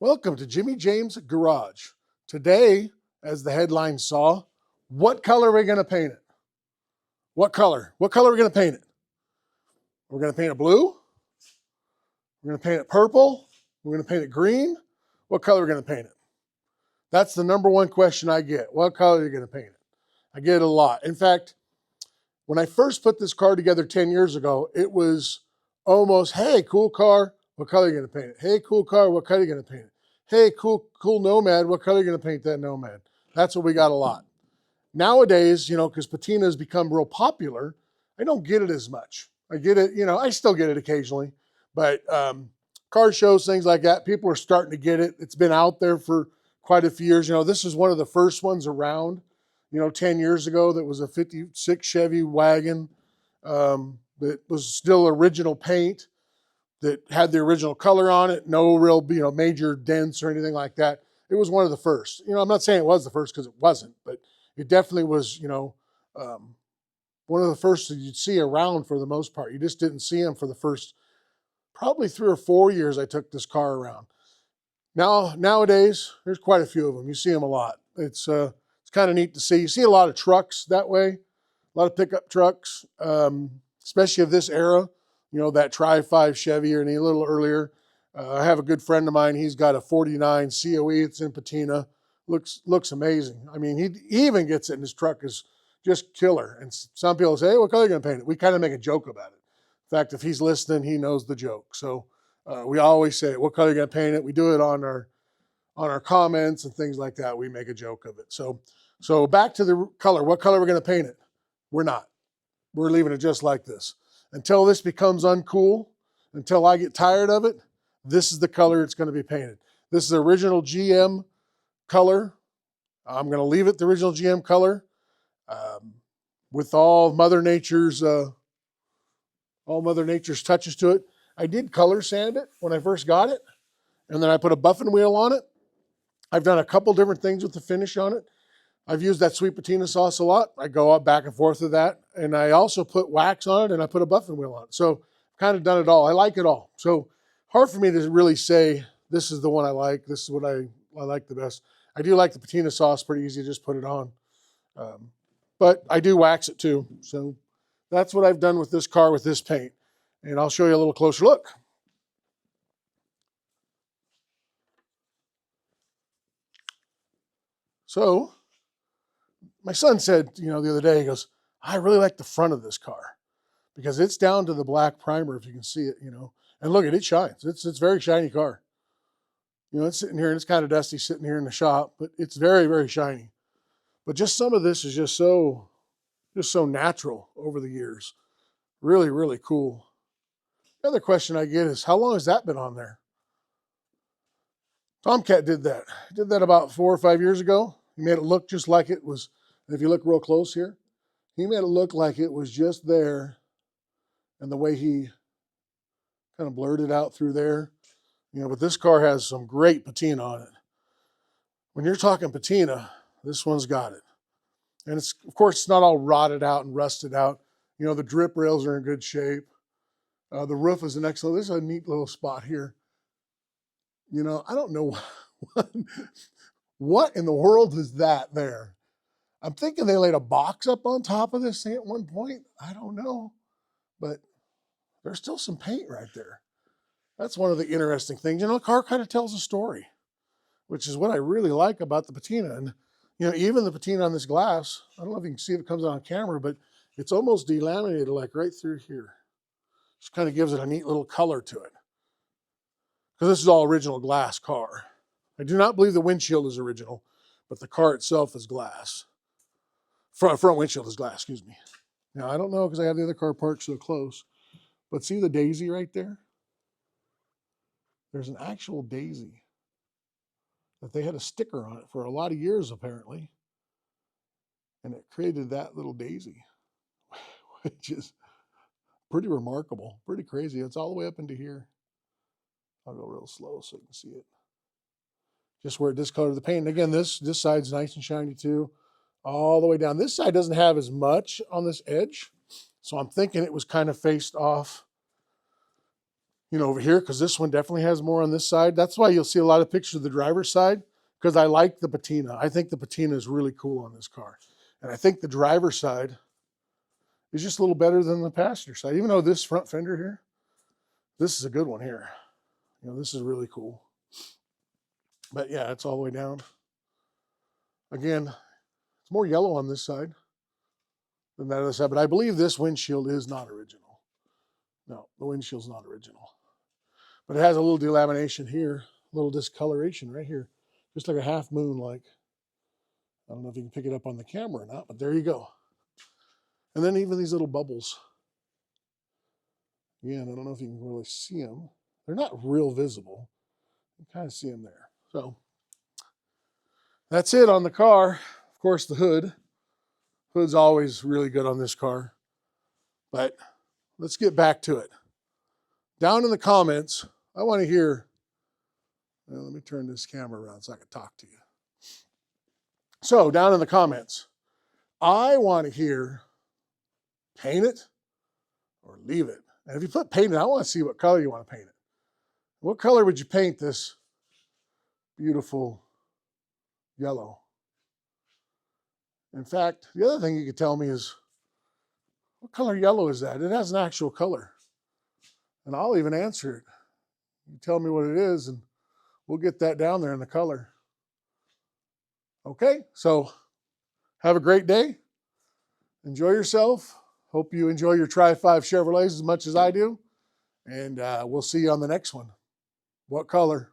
Welcome to Jimmy James Garage. Today, as the headline saw, what color are we going to paint it? What color? What color are we going to paint it? We're going to paint it blue. We're going to paint it purple. We're going to paint it green. What color are we going to paint it? That's the number one question I get. What color are you going to paint it? I get it a lot. In fact, when I first put this car together 10 years ago, it was almost, hey, cool car, what color are you going to paint it? Hey, cool car, what color are you going to paint it? Hey, cool Nomad, what color are you going to paint that Nomad? That's what we got a lot. Nowadays, because patina has become real popular, I don't get it as much. I get it, I still get it occasionally, but car shows, things like that, people are starting to get it. It's been out there for quite a few years. This is one of the first ones around, 10 years ago that was a 56 Chevy Wagon that was still original paint, that had the original color on it, no real, major dents or anything like that. It was one of the first. I'm not saying it was the first because it wasn't, but it definitely was, one of the first that you'd see around for the most part. You just didn't see them for the first probably 3 or 4 years I took this car around. Nowadays, there's quite a few of them. You see them a lot. It's kind of neat to see. You see a lot of trucks that way, a lot of pickup trucks, especially of this era. That Tri-5 Chevy or any little earlier. I have a good friend of mine. He's got a 49 COE. It's in patina. Looks amazing. I mean, he even gets it in his truck is just killer. And some people say, hey, what color are you going to paint it? We kind of make a joke about it. In fact, if he's listening, he knows the joke. So we always say, what color are you going to paint it? We do it on our comments and things like that. We make a joke of it. So back to the color. What color are we going to paint it? We're not. We're leaving it just like this. Until this becomes uncool, until I get tired of it, this is the color it's going to be painted. This is the original GM color. I'm going to leave it the original GM color with all Mother Nature's touches to it. I did color sand it when I first got it, and then I put a buffing wheel on it. I've done a couple different things with the finish on it. I've used that sweet patina sauce a lot. I go up back and forth with that. And I also put wax on it and I put a buffing wheel on it. So I've kind of done it all. I like it all. So hard for me to really say, this is the one I like. This is what I like the best. I do like the patina sauce, pretty easy to just put it on. But I do wax it too. So that's what I've done with this car with this paint. And I'll show you a little closer look. So my son said, the other day, he goes, I really like the front of this car because it's down to the black primer, if you can see it, and look at it, shines. It's a very shiny car. It's sitting here and it's kind of dusty sitting here in the shop, but it's very, very shiny. But just some of this is just so natural over the years. Really, really cool. The other question I get is, how long has that been on there? Tomcat did that. He did that about 4 or 5 years ago. He made it look just like it was. If you look real close here, he made it look like it was just there. And the way he kind of blurred it out through there, but this car has some great patina on it. When you're talking patina, this one's got it. And it's, of course, it's not all rotted out and rusted out. The drip rails are in good shape. The roof is an excellent, this is a neat little spot here. I don't know what in the world is that there. I'm thinking they laid a box up on top of this thing at one point. I don't know, but there's still some paint right there. That's one of the interesting things. The car kind of tells a story, which is what I really like about the patina. And, even the patina on this glass, I don't know if you can see if it comes out on camera, but it's almost delaminated like right through here. Just kind of gives it a neat little color to it. Because this is all original glass car. I do not believe the windshield is original, but the car itself is glass. Front windshield is glass, excuse me. Now, I don't know because I have the other car parked so close, but see the daisy right there? There's an actual daisy that they had a sticker on it for a lot of years, apparently. And it created that little daisy, which is pretty remarkable, pretty crazy. It's all the way up into here. I'll go real slow so you can see it. Just where it discolored the paint. And again, this side's nice and shiny too. All the way down. This side doesn't have as much on this edge. So I'm thinking it was kind of faced off, you know, over here, because this one definitely has more on this side. That's why you'll see a lot of pictures of the driver's side, because I like the patina. I think the patina is really cool on this car. And I think the driver's side is just a little better than the passenger side. Even though this front fender here, this is a good one here. You know, this is really cool. But yeah, it's all the way down. Again, it's more yellow on this side than that other side, but I believe this windshield is not original. No, the windshield's not original. But it has a little delamination here, a little discoloration right here, just like a half moon like. I don't know if you can pick it up on the camera or not, but there you go. And then even these little bubbles. Again, I don't know if you can really see them. They're not real visible. You kind of see them there. So that's it on the car. Of course, the hood. Hood's always really good on this car. But let's get back to it. Down in the comments, I want to hear, well, let me turn this camera around so I can talk to you. So down in the comments, I want to hear paint it or leave it. And if you put paint it, I want to see what color you want to paint it. What color would you paint this beautiful yellow? In fact, the other thing you could tell me is, what color yellow is that? It has an actual color. And I'll even answer it. You tell me what it is, and we'll get that down there in the color. Okay, so have a great day. Enjoy yourself. Hope you enjoy your Tri-5 Chevrolets as much as I do. And we'll see you on the next one. What color?